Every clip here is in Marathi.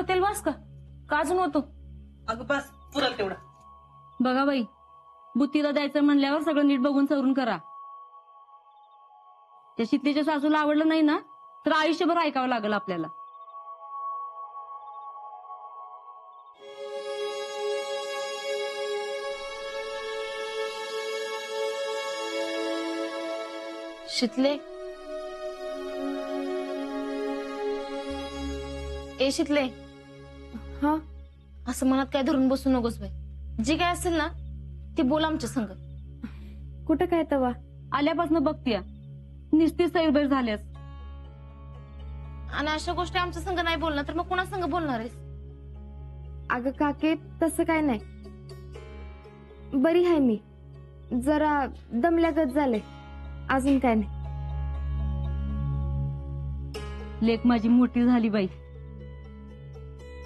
एवढं तेल वास का अजून होतो? अगं बस पुरल तेवढं. बघा बाई, बुत्तीला द्यायचं म्हणल्यावर सगळं नीट बघून सवरून करा. त्या शीतलीच्या सासूला आवडलं नाही ना तर आयुष्यभर ऐकावं लागेल आपल्याला. शीतले, ए शीतले, हा असं मनात काय धरून बसू नकोस बाई. जी काय असेल ना ती बोल आमच्या संग. कुठं काय तवा? आल्यापासून बघतीया निस्ती सैरभैर झाल्यास. आणि अशा गोष्टी आमच्या संग नाही बोलणार तर मग कोणा संग बोलणार आहेस? अगं काके, तसं काय नाही, बरी आहे मी. जरा दमल्यागत झाले, अजून काय नाही. लेक माझी मोठी झाली बाई.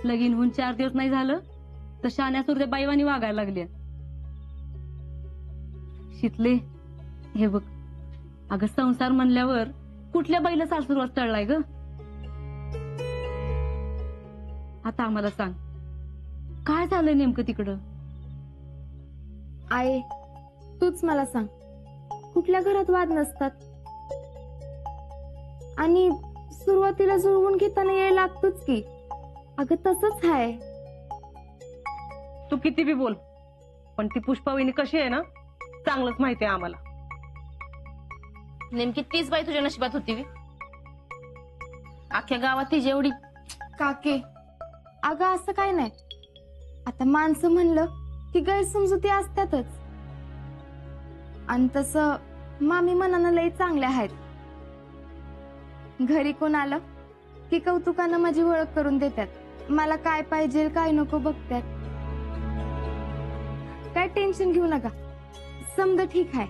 लगीन होऊन 4 दिवस नाही झालं तर शान्या सुरत्या बाईवानी वागायला लागल्या. शीतले, हे बघ, अगं संसार म्हणल्यावर कुठल्या बाईला सासुरवास टळलाय ग? आता आम्हाला सांग, काय झालंय नेमकं तिकडं? आई, तूच मला सांग, कुठल्या घरात वाद नसतात? आणि सुरुवातीला जुळवून घेताना यायला लागतोच की. अगं तसंच आहे. तू किती बी बोल, पण ती पुष्पावहिनी कशी आहे ना चांगलंच माहिती आहे आम्हाला. नेमकी तीच बाई तुझ्या नशिबात होती वी? अख्ख्या गावात तिची एवढी. काके, अगं असं काय नाही. आता माणसं म्हणलं की गैरसमजुती असतातच. आणि तसं मामी मनानं लई चांगल्या आहेत. घरी कोण आलं की कौतुकानं माझी ओळख करून देतात. मला काय पाहिजे काय नको बघतात. काय टेन्शन घेऊ नका, समज ठीक आहे.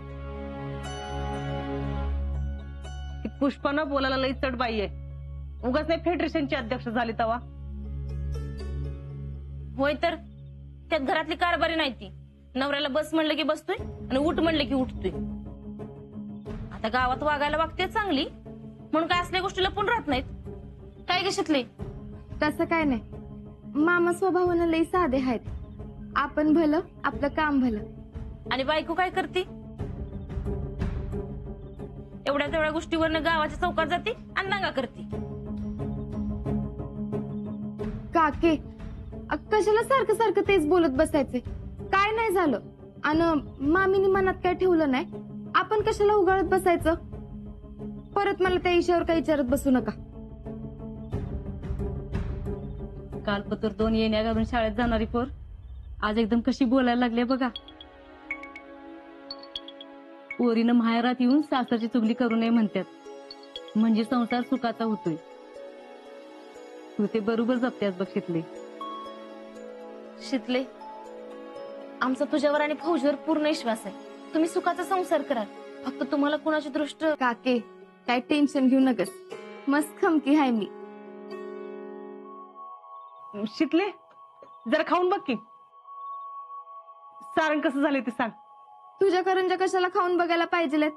ती पुष्पानं बोलायला लई चढ बाई आहे. उगाच नाही फेडरेशनची अध्यक्ष झाली तवा. होय तर त्यात घरातली कारभारी नाही ती. नवऱ्याला बस म्हणलं की बसतोय आणि उठ म्हणलं की उठतोय. आता गावात वागायला वागते चांगली म्हणून काय असल्या गोष्टी लपून राहत नाहीत. काय ग शीतले? तसं काय नाही, मामा स्वभावानं लई साधे आहेत. आपण भलं आपलं काम भलं. आणि बायको काय करते? एवढ्या तेवढ्या गोष्टीवरनं गावाच्या चौकात जाते आणि दंगा करते. काके, कशाला सारखं सारखं तेच बोलत बसायचे? काय नाही झालं. आणि मामीनी मनात काय ठेवलं नाही, आपण कशाला उगाळत बसायचं? परत मला त्या विषयावर काही विचारत बसू नका. कालपत्र 2 येण्या घालून शाळेत जाणारी पोर आज एकदम कशी बोलायला लागली बघा. पोरीनं माहेरात येऊन सासरची चुगली करू नये म्हणतात, म्हणजे संसार सुखाचा होतोय. तू ते बरोबर जपत्यास बघ शीतले. शीतले, आमचा तुझ्यावर आणि फौजीवर पूर्ण विश्वास आहे. तुम्ही सुखाचा संसार करा. फक्त तुम्हाला कुणाची दृष्ट. काके, काय टेन्शन घेऊ नकस, मस्त खमकी हाय मी. शीतले, जरा खाऊन बघ की सारण कसं झालंय ते सांग. तुझ्या करंजा कशाला खाऊन बघायला पाहिजेत?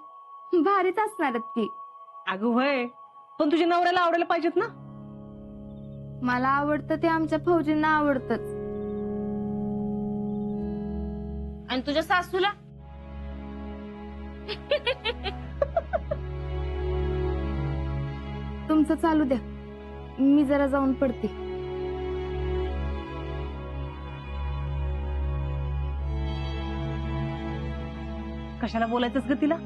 भारीच असणारच की. अगं होय, पण तुझ्या नवऱ्याला आवडायला पाहिजेत ना. मला आवडतं ते आमच्या फौजींना आवडतच. आणि तुझ्या सासूला? तुमचं चालू द्या, मी जरा जाऊन पडते. कशाला बोलायचंस ग तिला?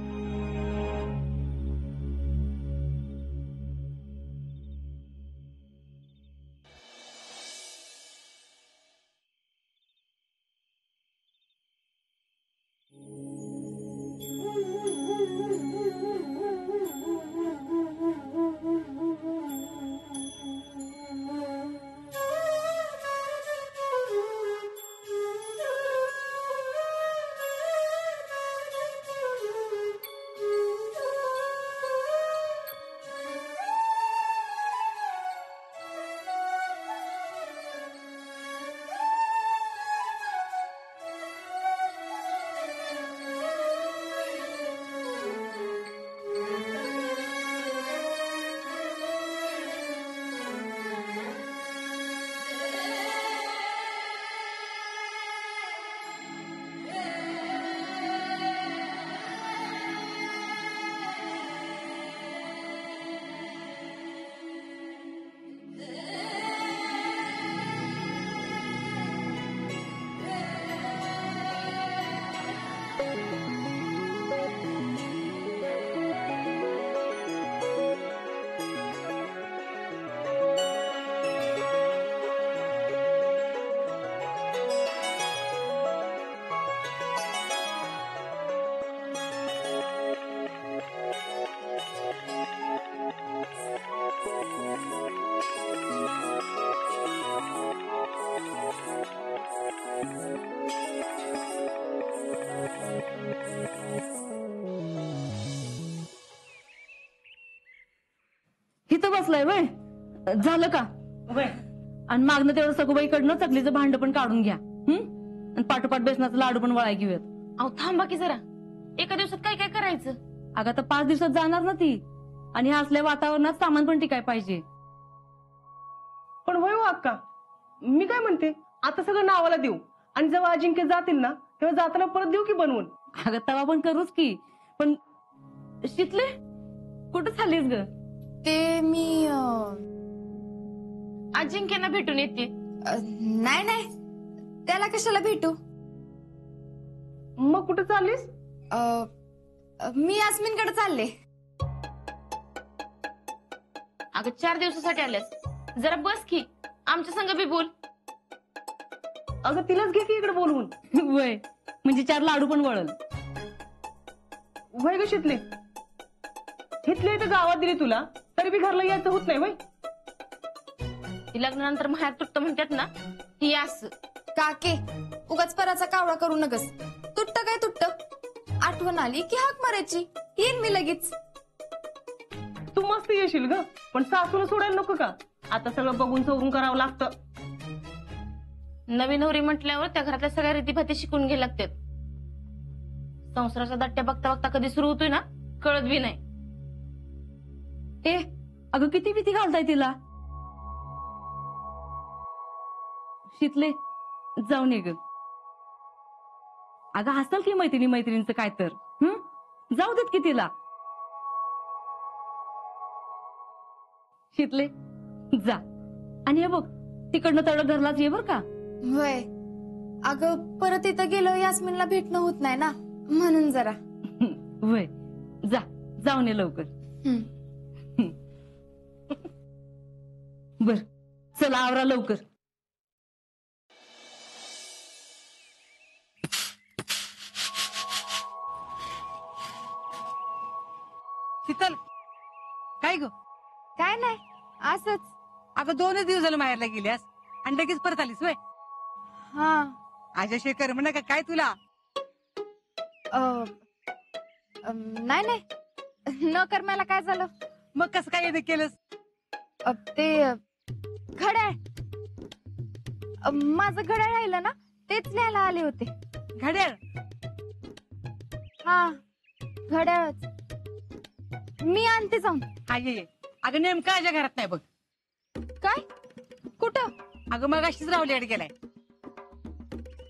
बसलाय वय झालं का वय आणि मागणं तेवढं सगूबाईकडनं चकलीचं भांड पण काढून घ्या आणि पाठोपाठ बेसनाचं लाडू पण वळाय घेऊयात. अहो थांबा की जरा, एका दिवसात काय काय करायचं? अगं आता 5 दिवसात जाणार ना ती, आणि ह्या असल्या वातावरणात सामान पण टिकाय पाहिजे. पण होय हो अक्का, मी काय म्हणते, आता सगळं नावाला देऊ आणि जेव्हा अजिंक्य जातील ना तेव्हा जाताना परत देऊ की बनवून. अगं तवा पण करूच की, पण शितले कुठं चाललीस ग? ते मी अजिंक्यना भेटून येते. नाही नाही, त्याला कशाला भेटू? मग कुठे चाललीस? मी यास्मिनकडे चालले. अगं 4 दिवसासाठी आल्यास, जरा बस की आमच्या संग बी बोल. अगं तिलाच घे की इकडे बोलवून. वय म्हणजे 4 लाडू पण वळल. वय ग शितले, इथले तर गावात दिली तुला, तरी बी घरला यायचं होत नाही वय. ती लग्नानंतर माहेर तुटत म्हणतात ना, ती असं. काके, उगाच पराचा कावळा करू नकस. तुट्ट काय तुट्ट, आठवण आली की हाक मारायची, येईन मी लगेच. तू मस्त येशील ग, पण सासूला सोडायला नको का? आता सगळं बघून सवरून करावं लागतं. नवीन नवरी म्हटल्यावर त्या घरातल्या सगळ्या रीतीभाती शिकून घ्यायला लागतात. संसाराच्या दट्ट्या बघता बघता कधी सुरू होतोय ना कळत बी नाही. ए अगं किती भीती घालताय तिला. शितले जाऊन ये ग. अगं हसल की मैत्रिणीचं काय तर जाऊ देत की तिला. शितले जा, आणि हे बघ तिकडनं तेवढं घरलाच ये बर का. होय, अगं परत इथं गेलो यास्मिनला भेटणं होत नाही ना, म्हणून जरा. वय जा, जाऊन ये लवकर. बर चला आवरा लवकर. शीतल, काय ग? काय नाही, असंच. अगं 2 दिवस झालं माहेरला गेल्यास आणि लगेच परत आलीस वय? हा. आज्याशिवाय करमना का काय तुला? नाही नाही, न करमायला काय झालं? मग कसं काय येणं केलंस? ते घड्याळ, माझं घड्याळ राहिलं ना, तेच न्यायला आले होते. घड्याळ? हा घड्याळच, मी आणते जाऊन. हा ये. अगं नेमकं आज्या घरात नाही बघ. काय? कुठं? अगं मग अशीच रावल्याकडे गेलाय.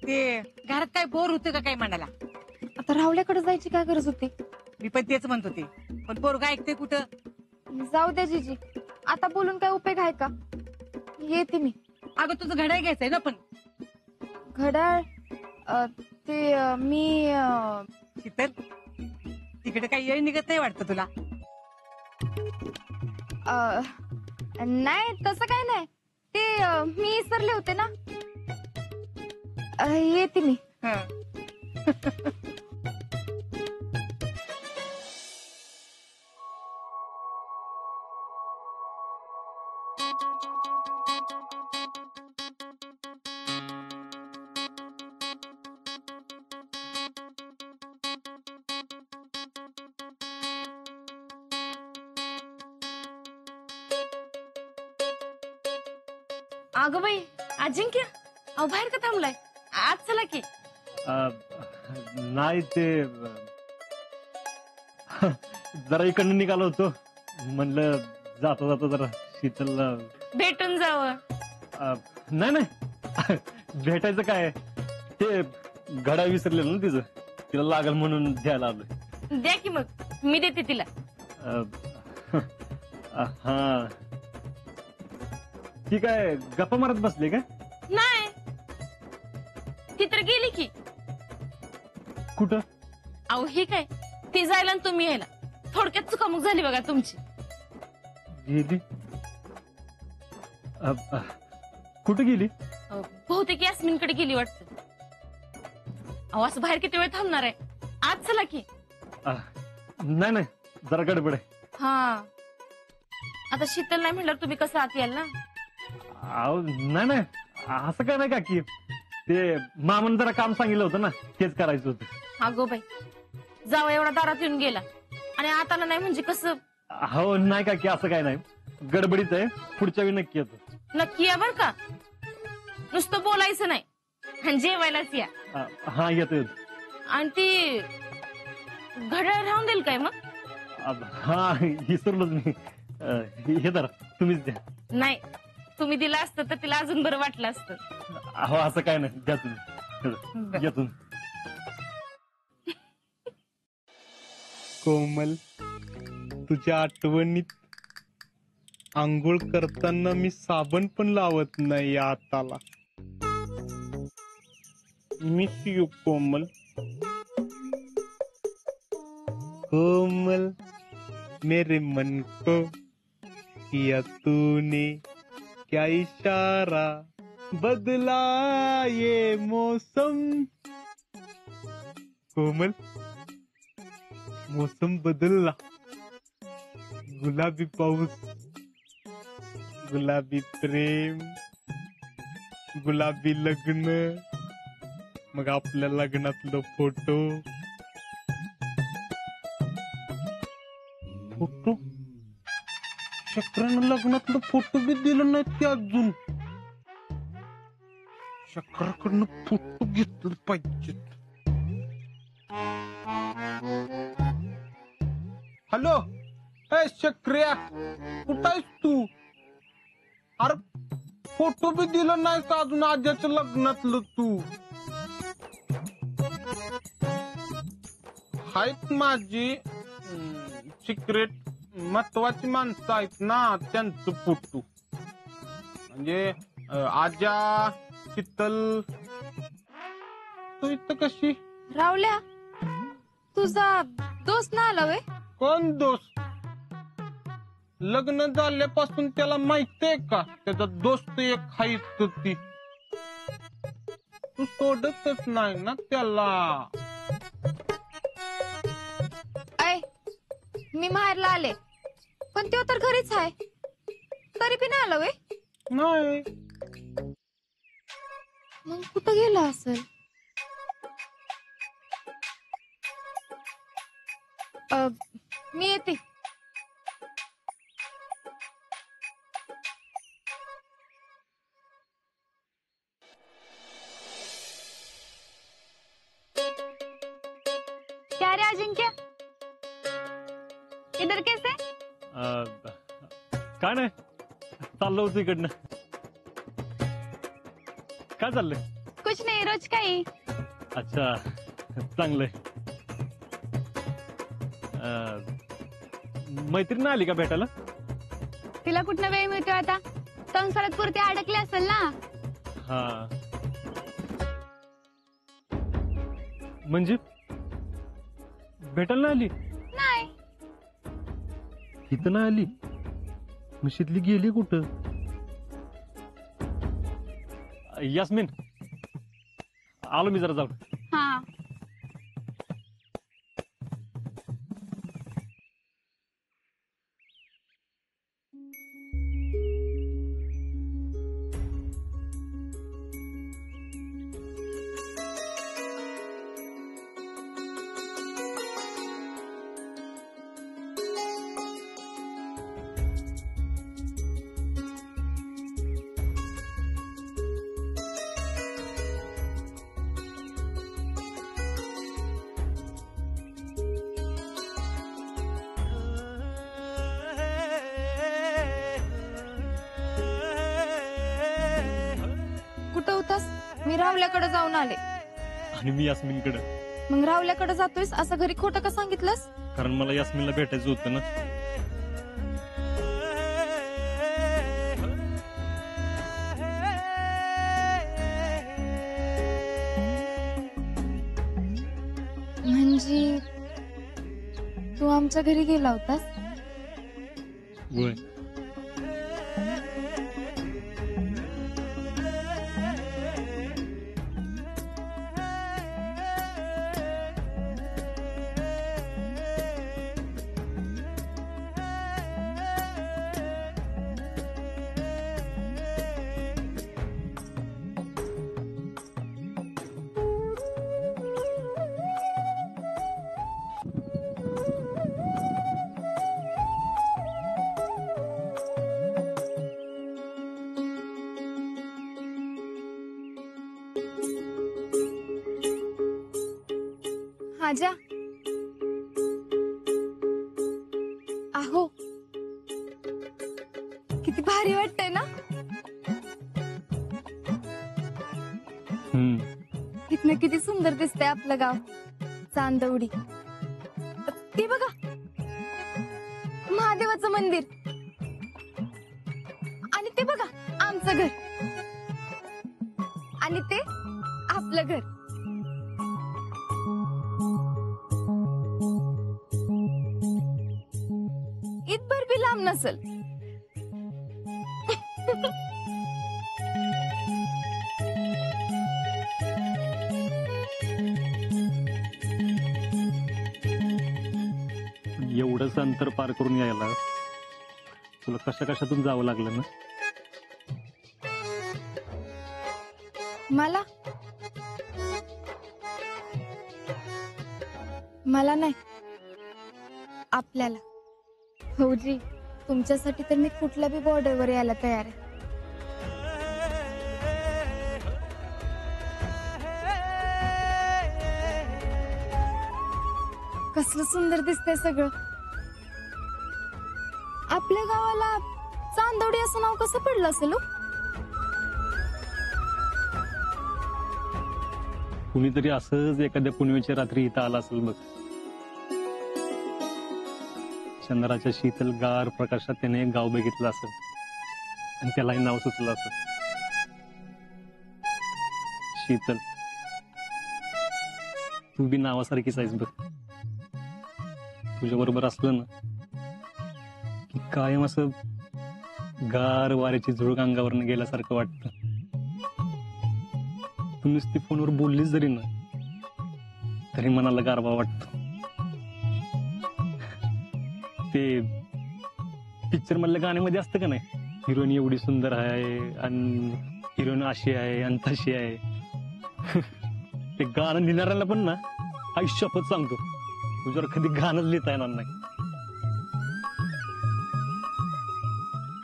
ते घरात काय बोर होतं का काय म्हणाला. आता राहुल्याकडे जायची काय गरज होती? मी पण तेच म्हणत होते, पण पोरगा ऐकते कुठं. जाऊ द्या जीजी, आता बोलून काय उपयोग आहे का? येते मी. अगं तुझं घड्याळ घ्यायचंय ना पण. घड्याळ ते मी शीतल, तिकडे काही येळ निघत नाही वाटतं तुला. नाही तसं काय नाही, ते मी विसरले होते ना. येते मी. अगं बाई अजिंक्य, अहो बाहेर का थांबलाय? आज चला की. नाही ते जरा इकडनं निघालो होतो, म्हणलं जाता जाता जरा शीतलला भेटून जावं. नाही नाही भेटायचं काय, ते घड्याळ विसरलेलं ना तिचं, तिला लागल म्हणून द्यायला आलोय. द्या की मग, मी देते तिला. हा ती काय गप्पा मारत बसली का? नाही, ती तर गेली की. कुठं? अहो हे काय, ती जायला आणि तुम्ही यायला, थोडक्यात चुकामुक झाली बघा तुमची. गेली? कुठं गेली? बहुतेक यास्मिनकडे गेली वाटतं. अहो असं बाहेर किती वेळ थांबणार आहे? आज चला की. नाही नाही, जरा गडबड आहे. हा आता शीतल नाही म्हणल्यावर तुम्ही कसं आत याल ना. अहो नाही नाही, असं काय नाही काकी, ते मामानं जरा काम सांगितलं होतं ना, तेच करायचं होतं. हा गो बाई, जावा एवढा दारात येऊन गेला आणि आताला नाही म्हणजे कसं? हो नाही काकी, असं काय नाही, गडबडीत आहे, पुढच्या वेळी नक्की येतो. नक्की या बर का, नुसतं बोलायचं नाही आणि जेवायलाच या. हा येतो येतो. आणि ती घड्याळ राहून देईल काय मग? हा विसरलोच मी. हे धरा, तुम्हीच द्या. नाही, तुम्ही दिलं असतं तर तिला अजून बरं वाटलं असतं. अहो असं काय नाही, द्या तुम्ही. घ्या तुम्ही. कोमल, तुझ्या आठवणीत आंघोळ करताना मी साबण पण लावत नाही या हाताला. मिस यू कोमल. कोमल, मेरे मन को किया तूने क्या इशारा, बदला ये मौसम. कोमल, मौसम बदलला. गुलाबी पाऊस, गुलाबी प्रेम, गुलाबी लग्न, मग आपल्या लग्नातलं फोटो. फोटो चक्रानं लग्नातलं फोटो बी दिलं नाही ते अजून. चक्राकडनं फोटो घेतलं पाहिजे. हॅलो, ए चक्र्या, कुठं आहेस तू? अरे फोटो बी दिलं नाही का अजून आज्याच्या लग्नातलं तू? आहेत माझी सिक्रेट महत्वाची माणसं आहेत ना, त्यांचं फोटो. म्हणजे आजा, शीतल. तू इथं कशी? रावल्या, तुझा दोस्त ना आला वे? कोण दोस्त? लग्न झाल्यापासून त्याला माहितीये का त्याचा दोस्त एक हायच ती. तू सोडतच नाही ना त्याला. ऐ, मी माहेरला आले, पण तो तर घरीच आहे, तरी बी नाही आला वे? नाही. मग कुठं गेला असेल? मी येते. क्या रे अजिंक्य, इधर कैसे? काय नाही, चाललो होतो इकडनं. काय चाललंय? कुछ नाही, रोज काही. अच्छा, चांगलंय. मैत्रीण आली का भेटायला? तिला कुठनं वेळ मिळतो आता, संसारात पुरते अडकले असेल ना. हा, म्हणजे भेटायला नाही आली? नाही. इथं नाही आली? म्हशीतली गेली कुठं? यास्मिन, आलो मी जरा जाऊन. हा, कुठं होतास? मी रावल्याकडे जाऊन आले. आणि मी यास्मिनकडे. मग रावल्याकडे जातोयस असं घरी खोटं का सांगितलंस? कारण मला यास्मिनला भेटायचं होतं ना. म्हणजे तू आमच्या घरी गेला होतास? होय. माझ्या अहो किती भारी वाटतंय ना. इथनं किती सुंदर दिसतंय आपलं गाव चांदवडी. ते बघा महादेवाचं मंदिर आणि ते बघा आमचं घर आणि ते आपलं घर. इथभर बी लांब नसल. एवढंच अंतर पार करून यायला तुला कशा कशातून जावं लागलं ना. मला नाही आपल्याला. भाऊजी तुमच्यासाठी तर मी कुठल्या बी बॉर्डरवर यायला तयार आहे. कसलं सुंदर दिसतंय सगळं. आपल्या गावाला चांदवडी असं नाव कसं पडलं असेल हो? कुणीतरी असंच एखाद्या पुनवेच्या रात्री इथं आला असेल बघ. चंद्राच्या शीतल गार प्रकाशात त्याने एक गाव बघितलं असेल आणि त्यालाही नाव सुचलं असेल शीतल. तू बी नावासारखीच आहेस बघ. तुझ्या बरोबर असलं ना की कायम असं गार वाऱ्याची झुळूक अंगावरनं गेल्यासारखं वाटतं. तू नुसती फोनवर बोललीस जरी ना तरी मनाला गारवा वाटतो. ते पिक्चर मधल्या गाण्यामध्ये असतं का नाही, हिरोईन एवढी सुंदर आहे आणि हिरोईन अशी आहे आणि तशी आहे. ते गाणं लिहिणाऱ्याला पण ना आयुष्यापत सांगतो तुझ्यावर कधी गाणंच लिहिता येणार नाही,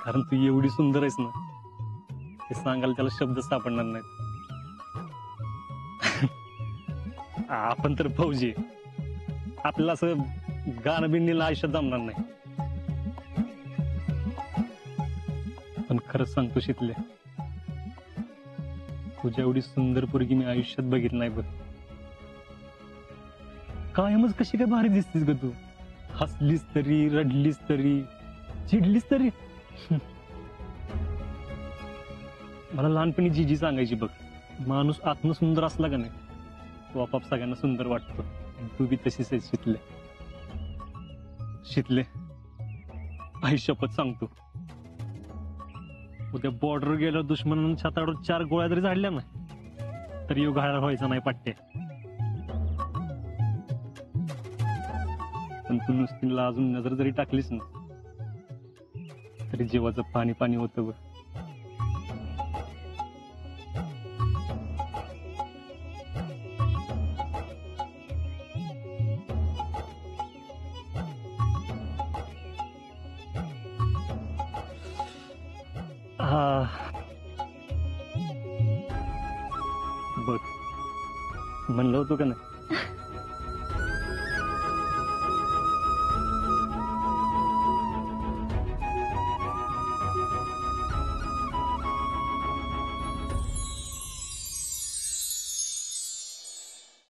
कारण तू एवढी सुंदर आहेस ना ते सांगायला त्याला शब्द सापडणार नाहीत. आपण तर फौजी, आपल्याला असं गाणं बिणीला आयुष्यात जमणार नाही. पण खरंच सांगतो शीतले, तुझ्या एवढी सुंदर पोरगी मी आयुष्यात बघितलं नाही बघ. कायमच कशी काय भारी दिसतीस ग तू. हसलीस तरी, रडलीस तरी, चिडलीस तरी. मला लहानपणी जीजी सांगायची बघ, माणूस आत्मसुंदर असला का नाही तो आपाप सगळ्यांना सुंदर वाटतो. तू बी तशीच आहे शीतले. शीतले आयुष्यापत सांगतो, उद्या बॉर्डर गेल्यावर दुश्मनानं छातावर 4 गोळ्या जरी झाडल्या ना तरी यो घायला व्हायचा नाही पाट्टे. पण तू नुसती लाजून नजर जरी टाकलीस ना तरी जीवाचं पाणी पाणी होतं बघ. बघ म्हणलं होतं का नाही